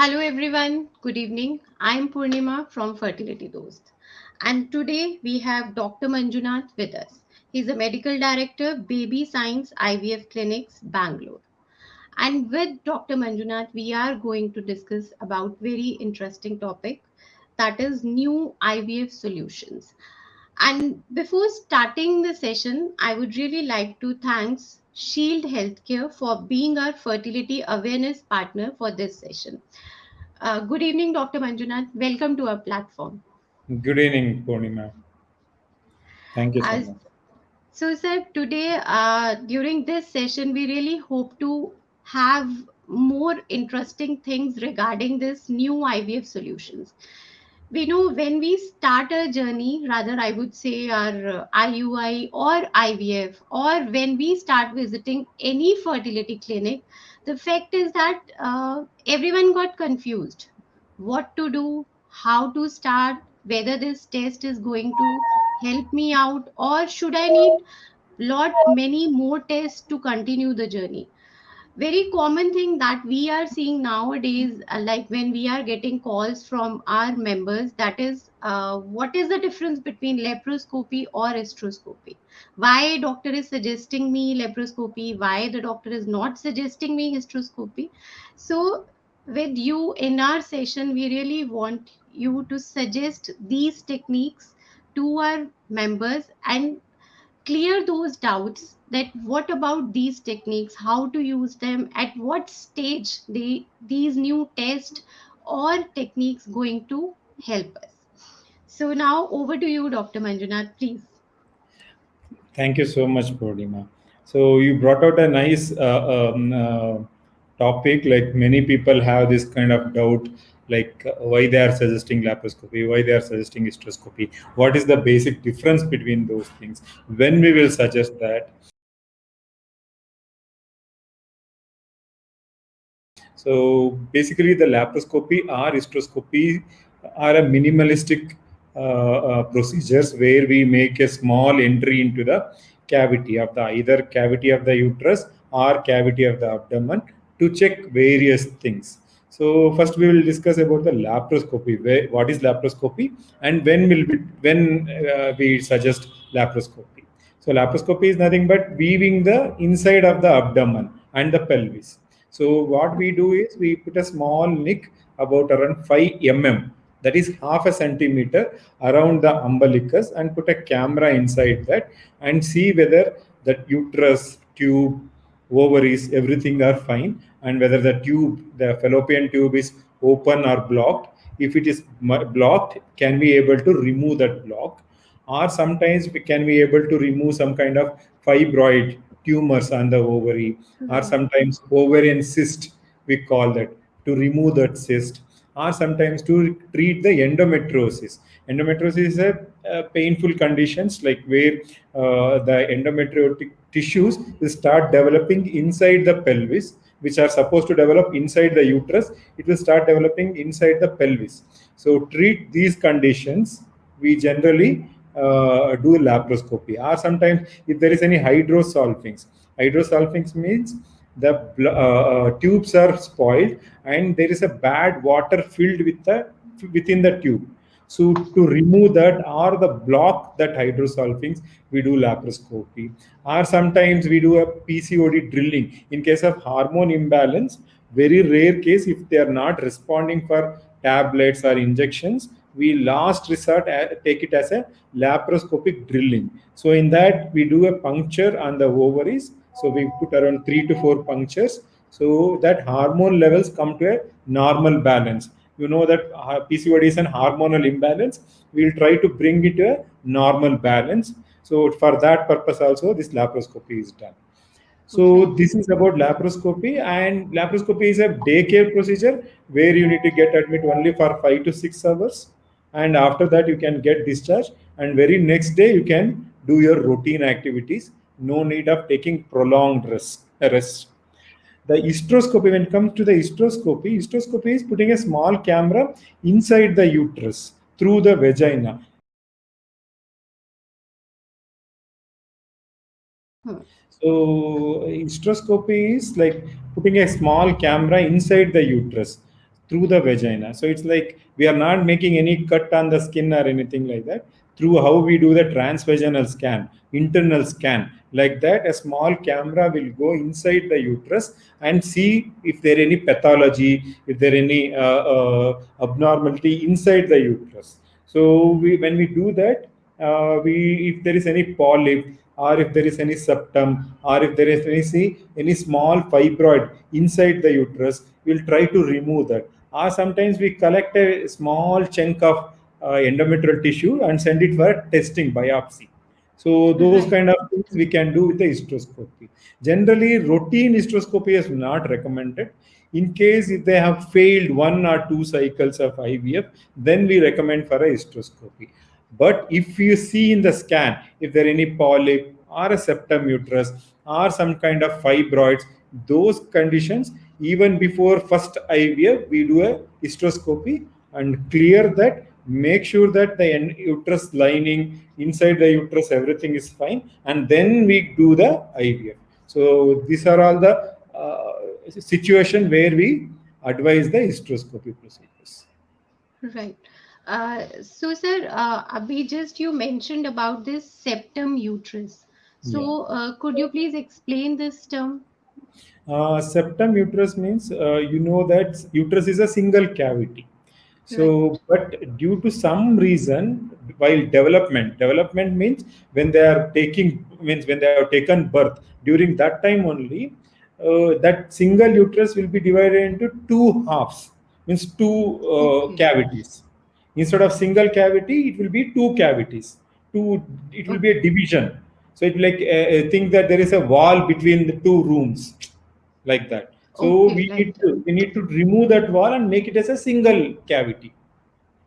Hello everyone, good evening. I'm Purnima from Fertility Dost. And today we have Dr. Manjunath with us. He's a medical director, Baby Science IVF Clinics, Bangalore. And with Dr. Manjunath, we are going to discuss about very interesting topic that is new IVF solutions. And before starting the session, I would really like to thank Shield Healthcare for being our fertility awareness partner for this session. Good evening, Dr. Manjunath. Welcome to our platform. Good evening, Purnima. Thank you so Uh, much. sir, today during this session, we really hope to have more interesting things regarding this new IVF solutions. We know when we start a journey, rather, I would say our IUI or IVF, or when we start visiting any fertility clinic, the fact is that everyone got confused what to do, how to start, whether this test is going to help me out, or should I need lot many more tests to continue the journey. Very common thing that we are seeing nowadays, like when we are getting calls from our members, that is what is the difference between laparoscopy or hysteroscopy, why doctor is suggesting me laparoscopy, why the doctor is not suggesting me hysteroscopy. So with you in our session, we really want you to suggest these techniques to our members and clear those doubts that what about these techniques, how to use them, at what stage these new tests or techniques going to help us. So now over to you, Dr. Manjunath, please. Thank you so much, Purnima. So you brought out a nice topic. Like many people have this kind of doubt, like why they are suggesting laparoscopy, why they are suggesting hysteroscopy. What is the basic difference between those things? When we will suggest that. So basically, the laparoscopy or hysteroscopy are a minimalistic procedures where we make a small entry into the cavity of the either cavity of the uterus or cavity of the abdomen to check various things. So first we will discuss about the laparoscopy. What is laparoscopy and when we suggest laparoscopy? So laparoscopy is nothing but weaving the inside of the abdomen and the pelvis. So what we do is we put a small nick about around 5 mm, that is half a centimeter around the umbilicus, and put a camera inside that and see whether the uterus, tube, ovaries, everything are fine, and whether the fallopian tube is open or blocked. If it is blocked, can we able to remove that block? Or sometimes we can be able to remove some kind of fibroid tumors on the ovary, or Hmm. sometimes ovarian cyst, we call that, to remove that cyst, or sometimes to treat the endometriosis. Endometriosis is a painful conditions, like where the endometriotic tissues will start developing inside the pelvis, which are supposed to develop inside the uterus. It will start developing inside the pelvis. So treat these conditions, we generally do laparoscopy. Or sometimes if there is any hydrosalpinx means the tubes are spoiled and there is a bad water filled within the tube. So to remove that or the block that hydrosalpinx, we do laparoscopy. Or sometimes we do a PCOD drilling in case of hormone imbalance. Very rare case, if they are not responding for tablets or injections, we last resort take it as a laparoscopic drilling. So in that we do a puncture on the ovaries. So we put around 3 to 4 punctures so that hormone levels come to a normal balance. You know that PCOD is an hormonal imbalance. We'll try to bring it to a normal balance. So for that purpose also this laparoscopy is done. So Okay. this is about laparoscopy, and laparoscopy is a daycare procedure where you need to get admit only for 5 to 6 hours, and after that you can get discharged, and very next day you can do your routine activities. No need of taking prolonged rest. The hysteroscopy, when it comes to the hysteroscopy is putting a small camera inside the uterus through the vagina. Hmm. So hysteroscopy is like putting a small camera inside the uterus. through the vagina. So it's like we are not making any cut on the skin or anything like that. Through how we do the transvaginal scan, internal scan, like that, a small camera will go inside the uterus and see if there any pathology, if there any abnormality inside the uterus. So when we do that, if there is any polyp, or if there is any septum, or if there is any small fibroid inside the uterus, we'll try to remove that. Or sometimes we collect a small chunk of endometrial tissue and send it for testing biopsy. So those Right. kind of things we can do with the hysteroscopy. Generally, routine hysteroscopy is not recommended. In case if they have failed 1 or 2 cycles of IVF, then we recommend for a hysteroscopy. But if you see in the scan, if there are any polyp or a septum uterus or some kind of fibroids, those conditions, even before first IVF, we do a hysteroscopy and clear that, make sure that the uterus lining, inside the uterus, everything is fine, and then we do the IVF. So these are all the situation where we advise the hysteroscopy procedures. Right. So, sir, Abhi, just you mentioned about this septum uterus. Yeah. So, could you please explain this term? Septum uterus means you know that uterus is a single cavity. Right. So, but due to some reason, while development means when they are taking, means when they have taken birth, during that time only, that single uterus will be divided into two halves, means two Okay. cavities. Instead of single cavity, it will be two cavities. Two, it will be Okay. a division. So it will like think that there is a wall between the two rooms, like that. So Okay. Right. we need to remove that wall and make it as a single cavity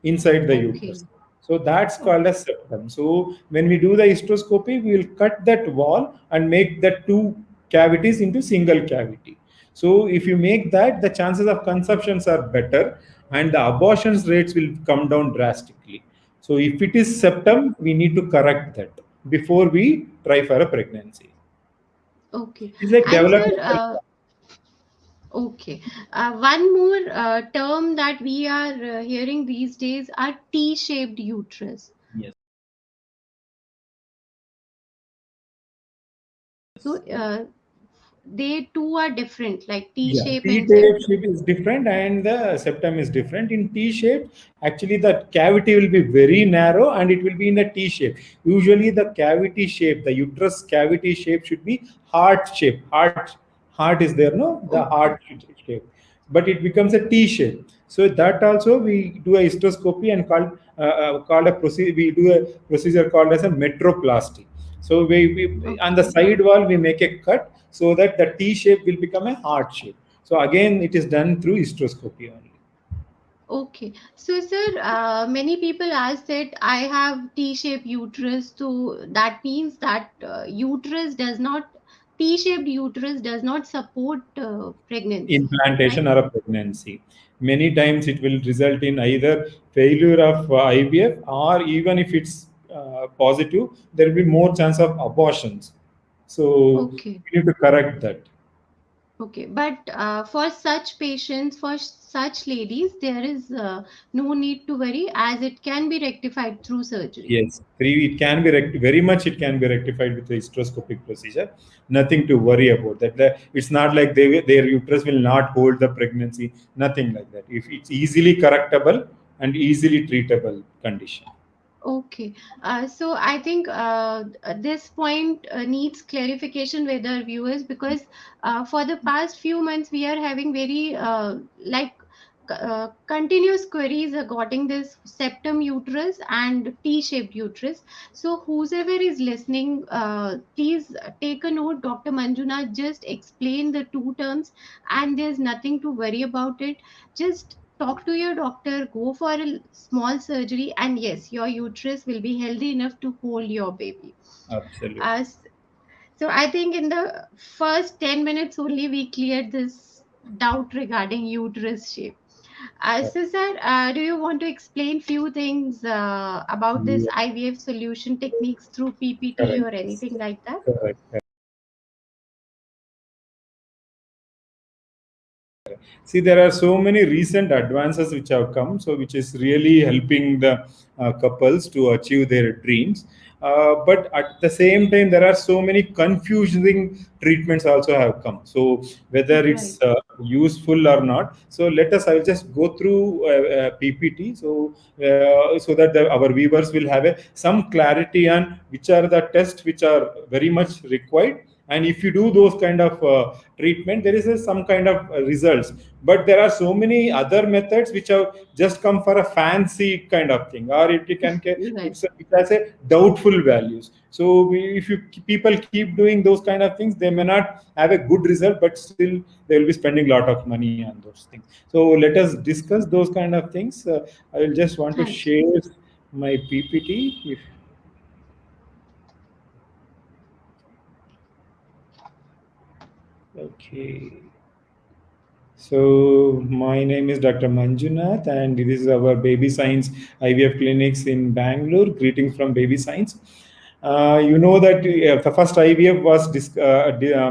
inside the Okay. uterus. So that's called Okay. a septum. So when we do the hysteroscopy, we will cut that wall and make the two cavities into single cavity. So if you make that, the chances of conceptions are better and the abortions rates will come down drastically. So if it is septum, we need to correct that before we try for a pregnancy. Okay. It's like And sir, developmental. okay. One more term that we are hearing these days are T-shaped uterus. Yes. So, they two are different, like Yeah, T-shape T and shape septum. shape is different and the septum is different. In T shape, actually the cavity will be very narrow and it will be in a T shape. Usually the cavity shape, the uterus cavity shape should be heart shape. Heart is there, no? The Okay. heart shape. But it becomes a T shape. So that also we do a hysteroscopy and called a procedure. We do a procedure called as a metroplasty. So we on the Okay. side wall we make a cut so that the T shape will become a heart shape. So again, it is done through hysteroscopy only. Okay. So, sir, many people ask that I have T-shaped uterus. So that means that uterus does not, T-shaped uterus does not support pregnancy, right? Implantation or a pregnancy. Many times it will result in either failure of IVF, or even if it's positive, there will be more chance of abortions. So Okay. we need to correct that. Okay. But for such patients, for such ladies, there is no need to worry as it can be rectified through surgery. Yes, it can be very much. It can be rectified with the hysteroscopic procedure. Nothing to worry about. It's not like their uterus will not hold the pregnancy. Nothing like that. If it's easily correctable and easily treatable condition. Okay. So I think this point needs clarification with our viewers because for the past few months we are having very continuous queries regarding this septum uterus and T-shaped uterus. So whoever is listening, please take a note. Dr. Manjuna just explain the two terms, and there's nothing to worry about it. Just talk to your doctor, go for a small surgery, and yes, your uterus will be healthy enough to hold your baby. Absolutely. As so I think in the first 10 minutes only we cleared this doubt regarding uterus shape. So sir, do you want to explain few things about this Yeah, IVF solution techniques through PPT correct. or anything like that? Correct. See, there are so many recent advances which have come, so which is really helping the couples to achieve their dreams. But at the same time, there are so many confusing treatments also have come. So whether it's Right. useful or not. So let us. I'll just go through PPT. So that our viewers will have some clarity on which are the tests which are very much required, and if you do those kind of treatment, there is some kind of results. But there are so many other methods which have just come for a fancy kind of thing, or it can Right. it has a doubtful values. So if you people keep doing those kind of things, they may not have a good result, but still they will be spending a lot of money on those things. So let us discuss those kind of things. I will just want to Thanks. share my PPT. If okay. So my name is Dr. Manjunath, and this is our Baby Science IVF clinics in Bangalore. Greetings from Baby Science. You know that the first IVF was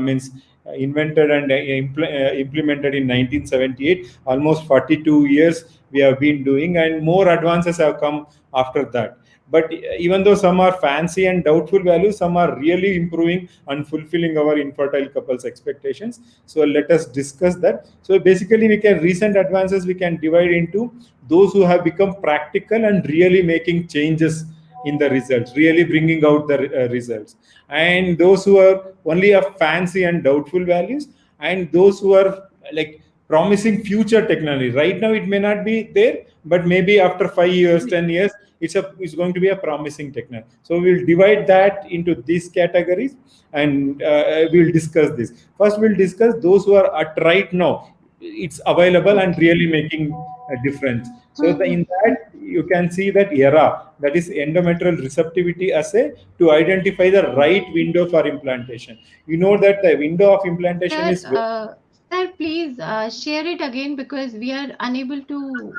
means invented and implemented in 1978. Almost 42 years we have been doing, and more advances have come after that. But even though some are fancy and doubtful values, some are really improving and fulfilling our infertile couples' expectations. So let us discuss that. So basically, we can recent advances we can divide into those who have become practical and really making changes in the results, really bringing out the results, and those who are only of fancy and doubtful values, and those who are like promising future technology. Right now, it may not be there, but maybe after 5 years, 10 years, it's going to be a promising technology. So we'll divide that into these categories, and we'll discuss this. First, we'll discuss those who are at right now. It's available and Okay. really making a difference. So Hmm. in that you can see that ERA, that is endometrial receptivity assay, to identify the right window for implantation. You know that the window of implantation Sir, is sir, please share it again because we are unable to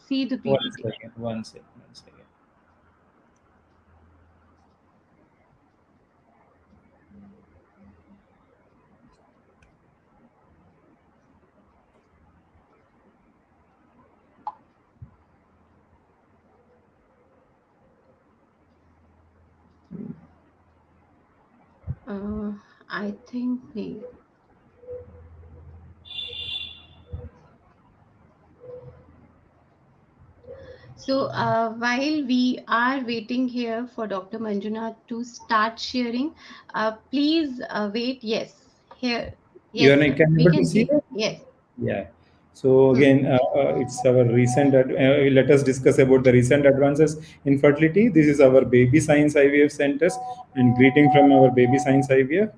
see the one PPT. second, one second, one second. Uh, I think we. So while we are waiting here for Dr. Manjuna to start sharing, please wait. Yes, here. You Yes, are sir. can We able to can see see. that? Yes. Yeah. So Hmm. again, it's our recent. Let us discuss about the recent advances in fertility. This is our Baby Science IVF centers, and greeting from our Baby Science IVF.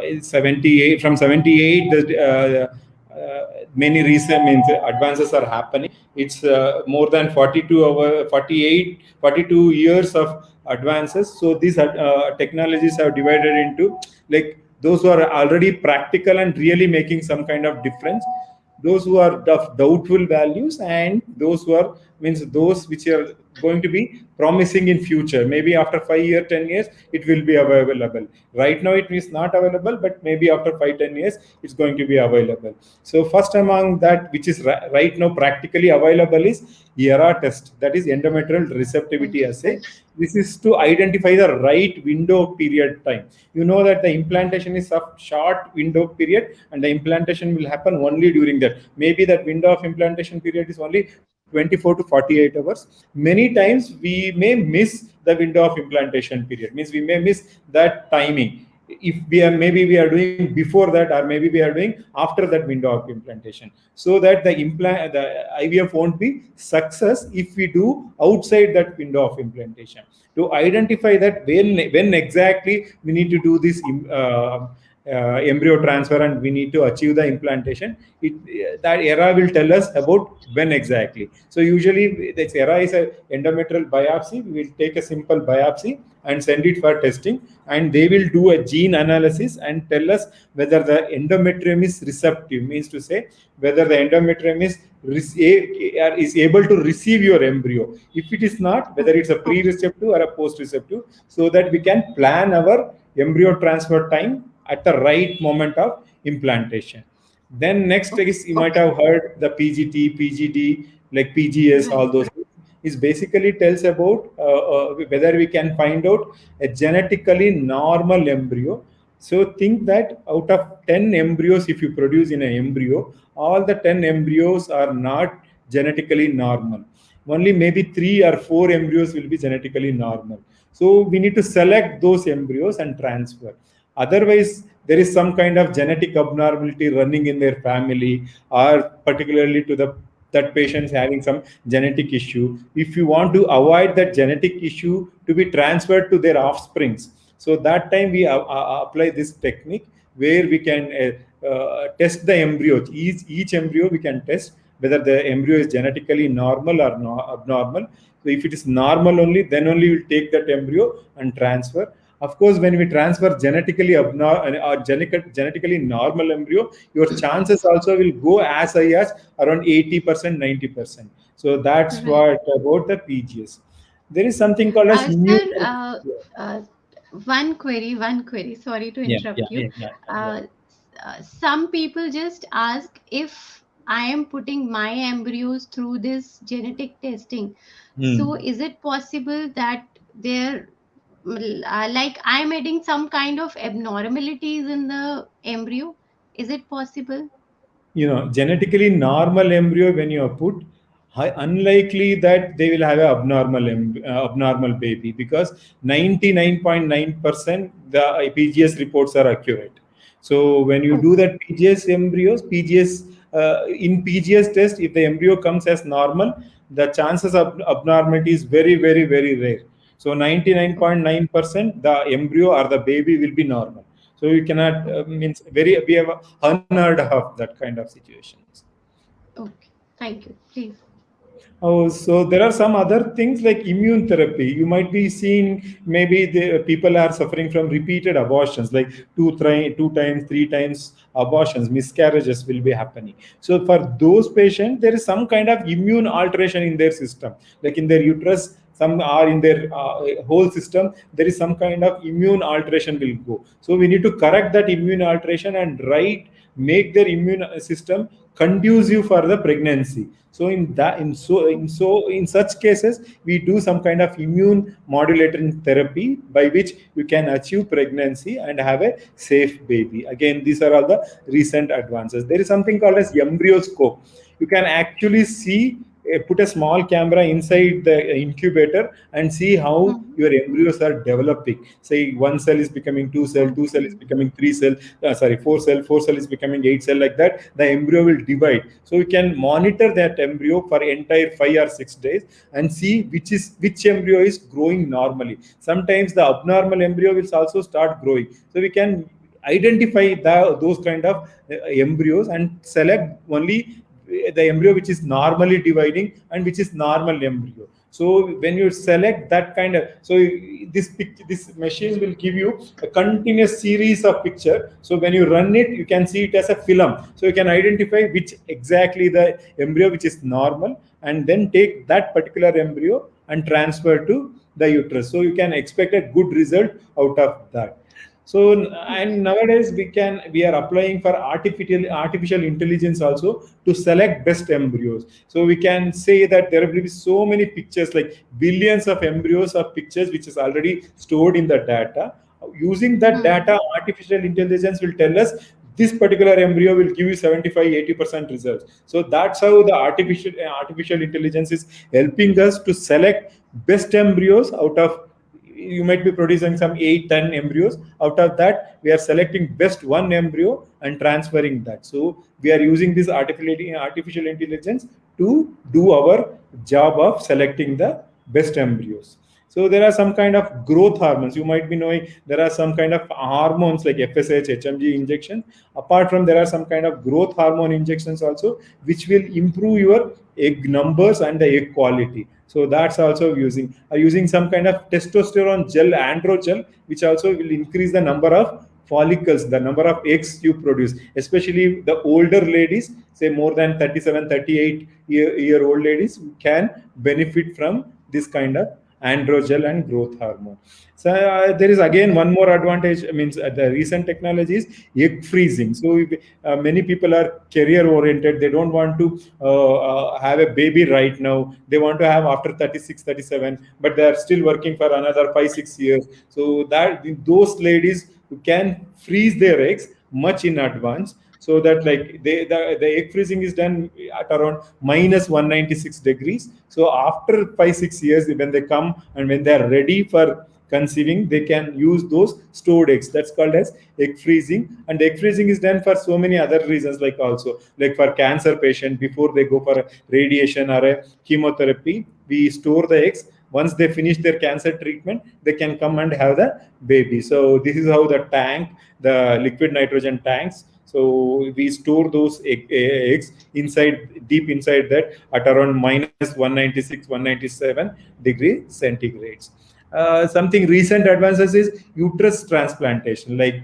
It's 78 from 78. Many recent means advances are happening. It's more than 42 years of advances. So these technologies have divided into like those who are already practical and really making some kind of difference, those who are of doubtful values, and those who are means those which are going to be promising in future. Maybe after 5 years, 10 years, it will be available. Right now, it is not available, but maybe after 5, 10 years, it's going to be available. So first among that, which is right now practically available, is ERA test. That is endometrial receptivity assay. Right. This is to identify the right window period time. You know that the implantation is of short window period, and the implantation will happen only during that. Maybe that window of implantation period is only 24 to 48 hours. Many times we may miss the window of implantation period, means we may miss that timing. If we are, maybe we are doing before that, or maybe we are doing after that window of implantation, so that the IVF won't be success if we do outside that window of implantation. To identify that when exactly we need to do this embryo transfer and we need to achieve the implantation, that ERA will tell us about when exactly. So usually this ERA is a endometrial biopsy. We will take a simple biopsy and send it for testing, and they will do a gene analysis and tell us whether the endometrium is receptive, means to say whether the endometrium is able to receive your embryo. If it is not, whether it's a Okay. pre-receptive or a post-receptive, so that we can plan our embryo transfer time at the right moment of implantation. Then next is, you might Okay. have heard the PGT, PGD, like PGS, all Right. those. Is basically tells about whether we can find out a genetically normal embryo. So think that out of 10 embryos, if you produce in an embryo, all the 10 embryos are not genetically normal. Only maybe 3 or 4 embryos will be genetically normal. So we need to select those embryos and transfer. Otherwise, there is some kind of genetic abnormality running in their family, or particularly to the that patient is having some genetic issue. If you want to avoid that genetic issue to be transferred to their offsprings, so that time we apply this technique where we can test the embryo. Each embryo we can test whether the embryo is genetically normal or abnormal. So if it is normal only, then only we'll take that embryo and transfer. Of course, when we transfer genetically abnormal or genetically normal embryo, your chances also will go as high as around 80%, 90%. So that's Right. what about the PGS. There is something called as immune. Sir, uh, one query. Sorry to Yeah, yeah, interrupt you. yeah, yeah, yeah. Uh, some people just ask if I am putting my embryos through this genetic testing. So, Hmm. is it possible that there, like, I'm adding some kind of abnormalities in the embryo? Is it possible? Genetically normal embryo, when you are put, unlikely that they will have an abnormal baby, because 99.9% the PGS reports are accurate. So when you do Okay. that PGS in PGS test, if the embryo comes as normal, the chances of abnormality is very, very, very rare. So 99.9% the embryo or the baby will be normal. So you cannot means very, we have unheard of that kind of situations. Okay. Thank you. Please. Oh, so there are some other things like immune therapy. You might be seeing, maybe the people are suffering from repeated abortions, like two times, 3 times abortions, miscarriages will be happening. So for those patients, there is some kind of immune alteration in their system, like in their uterus. Some are in their whole system. There is some kind of immune alteration will go. So we need to correct that immune alteration and make their immune system conducive for the pregnancy. So in such cases, we do some kind of immune modulating therapy by which you can achieve pregnancy and have a safe baby. Again, these are all the recent advances. There is something called as embryoscope. You can actually see, put a small camera inside the incubator and see how Mhm. your embryos are developing. Say one cell is becoming two cell is Okay. becoming three cell, sorry, four cell is becoming eight cell, like that the embryo will divide. So you can monitor that embryo for entire 5 or 6 days and see which embryo is growing normally. Sometimes the abnormal embryo will also start growing. So we can identify those kind of embryos and select only the embryo which is normally dividing and which is normal embryo. So when you select that kind of, so this machine will give you a continuous series of picture. So when you run it, you can see it as a film. So you can identify which exactly the embryo which is normal, and then take that particular embryo and transfer to the uterus. So you can expect a good result out of that. So, Okay. and nowadays we are applying for artificial intelligence also to select best embryos. So we can say that there will be so many pictures, like billions of embryos of pictures which is already stored in the data. Using that Hmm. data, artificial intelligence will tell us this particular embryo will give you 75-80% results. So that's how the artificial intelligence is helping us to select best embryos out of, you might be producing some 8-10 embryos. Out of that, we are selecting best one embryo and transferring that. So we are using this artificial intelligence to do our job of selecting the best embryos. So there are some kind of growth hormones. You might be knowing there are some kind of hormones like FSH, HMG injection. Apart from, there are some kind of growth hormone injections also, which will improve your egg numbers and the egg quality. So that's also using some kind of testosterone gel, androgel, which also will increase the number of follicles, the number of eggs you produce. Especially the older ladies, say more than 37, 38 year old ladies, can benefit from this kind of androgen and growth hormone. So there is again one more advantage. Means the recent technology is egg freezing. So if, many people are career oriented. They don't want to have a baby right now. They want to have after 36, 37, but they are still working for another 5, 6 years. So that those ladies who can freeze their eggs much in advance, so that like the egg freezing is done at around minus 196 degrees. So after 5, 6 years, when they come and when they are ready for conceiving, they can use those stored eggs. That's called as egg freezing. And egg freezing is done for so many other reasons, like also like for cancer patient, before they go for a radiation or a chemotherapy, we store the eggs. Once they finish their cancer treatment, they can come and have the baby. So this is how the tank, the liquid nitrogen tanks, so we store those eggs inside, deep inside that, at around minus 196, 197 degrees centigrades. Something recent advances is uterus transplantation. Like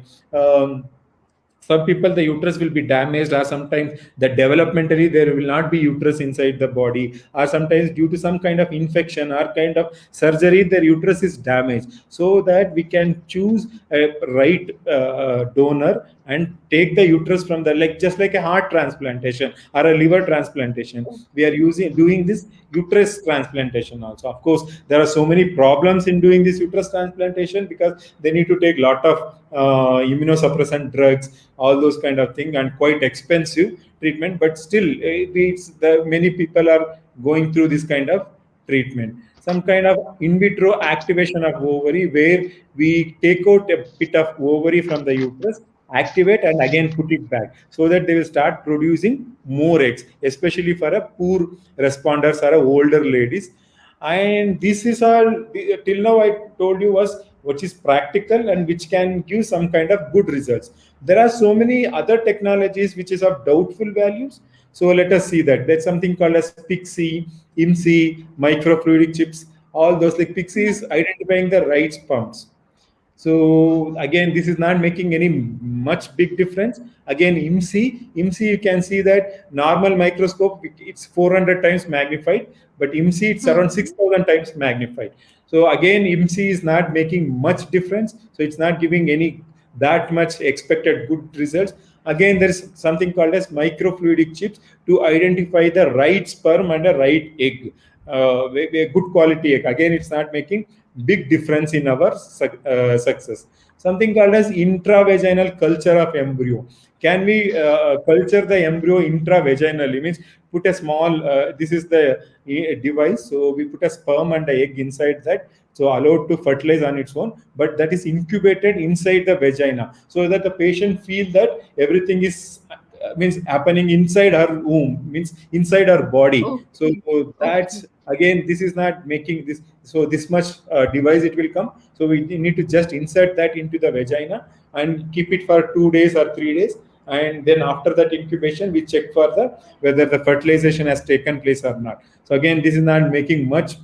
some people, the uterus will be damaged, or sometimes the developmentally there will not be uterus inside the body, or sometimes due to some kind of infection or kind of surgery their uterus is damaged, so that we can choose a right donor and take the uterus from the, like just like a heart transplantation or a liver transplantation, we are doing this uterus transplantation also. Of course, there are so many problems in doing this uterus transplantation, because they need to take a lot of immunosuppressant drugs, all those kind of thing, and quite expensive treatment. But still, many people are going through this kind of treatment. Some kind of in vitro activation of ovary, where we take out a bit of ovary from the uterus, activate, and again put it back, so that they will start producing more eggs, especially for a poor responders or older ladies. And this is all till now I told you was which is practical and which can give some kind of good results. There are so many other technologies which is of doubtful values. So let us see that. There's something called as PIXI, IMSI, microfluidic chips. All those, like PIXI is identifying the right pumps. So again, this is not making any much big difference. Again, IMSI, you can see that normal microscope, it's 400 times magnified, but IMSI, it's around 6,000 times magnified. So again, IMSI is not making much difference. So it's not giving any that much expected good results. Again, there is something called as microfluidic chips to identify the right sperm and the right egg, a good quality egg. Again, it's not making big difference in our success. Something called as intravaginal culture of embryo. Can we culture the embryo intravaginally? Means put a small, this is the device. So we put a sperm and the egg inside that. So allowed to fertilize on its own, but that is incubated inside the vagina, so that the patient feel that everything is means happening inside her womb, means inside her body. So that's again, this is not making this. So this much device it will come. So we need to just insert that into the vagina and keep it for 2 days or 3 days. And then after that incubation, we check for the whether the fertilization has taken place or not. So again, this is not making much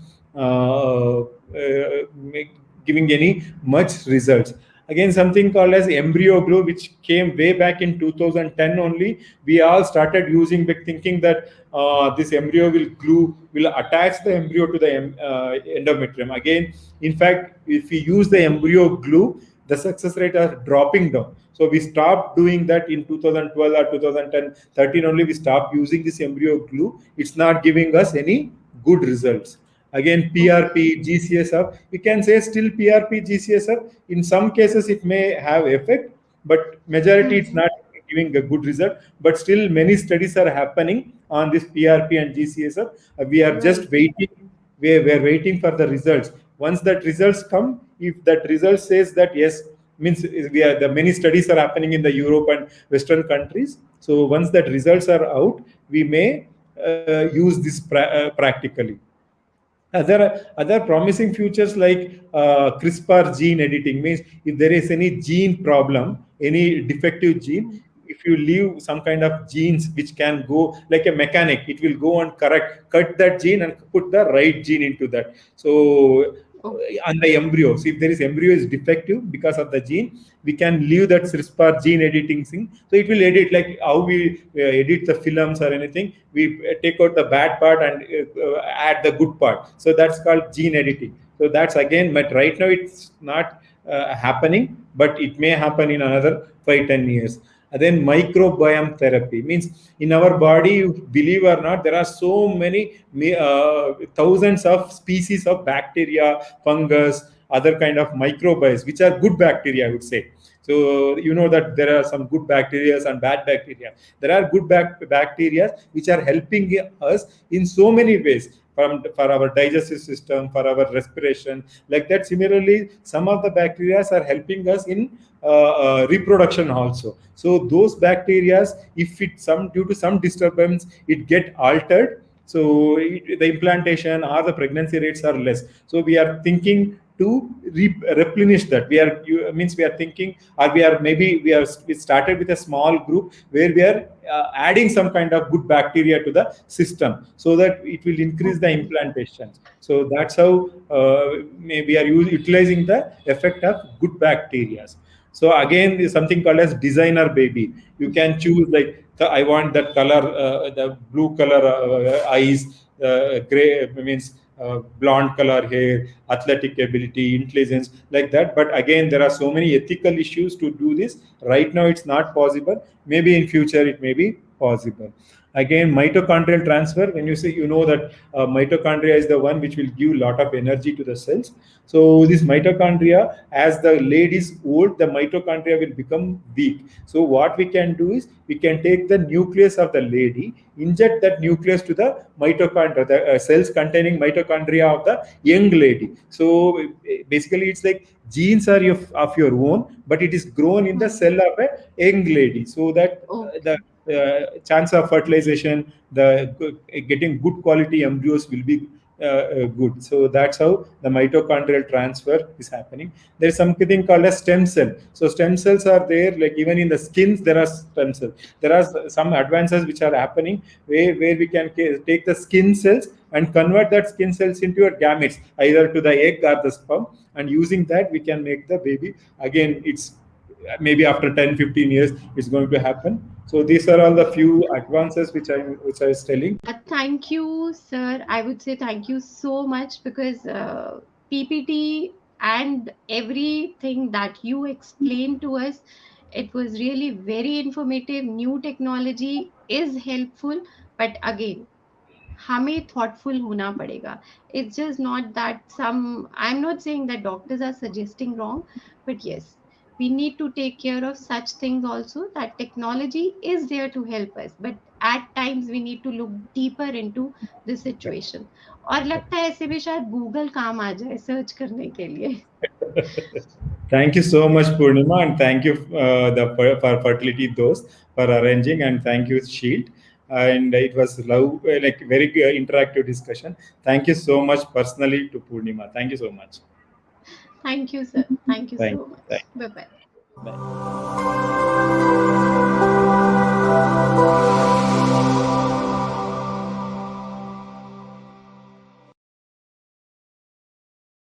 giving any much results. Again, something called as embryo glue, which came way back in 2010 only. We all started using, thinking that this embryo will attach the embryo to the endometrium. Again, in fact, if we use the embryo glue, the success rate are dropping down. So we stopped doing that in 2012 or 2010, 13 only. We stopped using this embryo glue. It's not giving us any good results. Again, PRP, GCSF, we can say still PRP, GCSF, in some cases it may have effect, but majority it's not giving a good result. But still many studies are happening on this PRP and GCSF. We are just waiting. We're waiting for the results. Once that results come, if that result says that yes, means the many studies are happening in the Europe and Western countries. So once that results are out, we may use this practically. Other promising futures like CRISPR gene editing, means if there is any gene problem, any defective gene, if you leave some kind of genes which can go like a mechanic, it will go and cut that gene and put the right gene into that. So on the embryo. So if there is embryo is defective because of the gene, we can leave that CRISPR gene editing thing. So it will edit like how we edit the films or anything. We take out the bad part and add the good part. So that's called gene editing. So that's again, but right now it's not happening, but it may happen in another 5-10 years. And then microbiome therapy means in our body, believe or not, there are so many thousands of species of bacteria, fungus, other kind of microbes, which are good bacteria, I would say. So you know that there are some good bacteria and bad bacteria. There are good bacteria which are helping us in so many ways. For our digestive system, for our respiration, like that. Similarly, some of the bacteria are helping us in reproduction also. So those bacteria, if it some due to some disturbance, it get altered. So the implantation or the pregnancy rates are less. So we are thinking to replenish that. We are thinking, or we started with a small group where we are adding some kind of good bacteria to the system so that it will increase the implantations. So that's how we are utilizing the effect of good bacteria. So again, there's something called as designer baby. You can choose like I want that color, the blue color eyes, gray means blonde color hair, athletic ability, intelligence, like that. But again, there are so many ethical issues to do this. Right now, it's not possible. Maybe in future, it may be possible. Again, mitochondrial transfer. When you say, you know that mitochondria is the one which will give a lot of energy to the cells. So this mitochondria, as the lady is old, the mitochondria will become weak. So what we can do is we can take the nucleus of the lady, inject that nucleus to the mitochondria, the cells containing mitochondria of the young lady. So basically, it's like genes are of your own, but it is grown in the cell of a young lady, so that the chance of fertilization, the getting good quality embryos will be good. So that's how the mitochondrial transfer is happening. There's something called a stem cell. So stem cells are there, like even in the skins there are stem cells. There are some advances which are happening where we can take the skin cells and convert that skin cells into your gametes, either to the egg or the sperm, and using that we can make the baby. Again, it's maybe after 10-15 years it's going to happen. So these are all the few advances which I was telling. Thank you, sir. I would say thank you so much, because PPT and everything that you explained to us, it was really very informative. New technology is helpful, but again, हमें thoughtful होना पड़ेगा. It's just not that I'm not saying that doctors are suggesting wrong, but yes, we need to take care of such things also, that technology is there to help us, but at times we need to look deeper into the situation. और लगता है ऐसे भी शायद Google काम आ जाए search करने के लिए. Thank you so much, Purnima, and thank you for Fertility Dost for arranging, and thank you, Shield. And it was like very interactive discussion. Thank you so much personally to Purnima. Thank you so much. Thank you, sir. Thank you so much. Thank you. Bye-bye. Bye.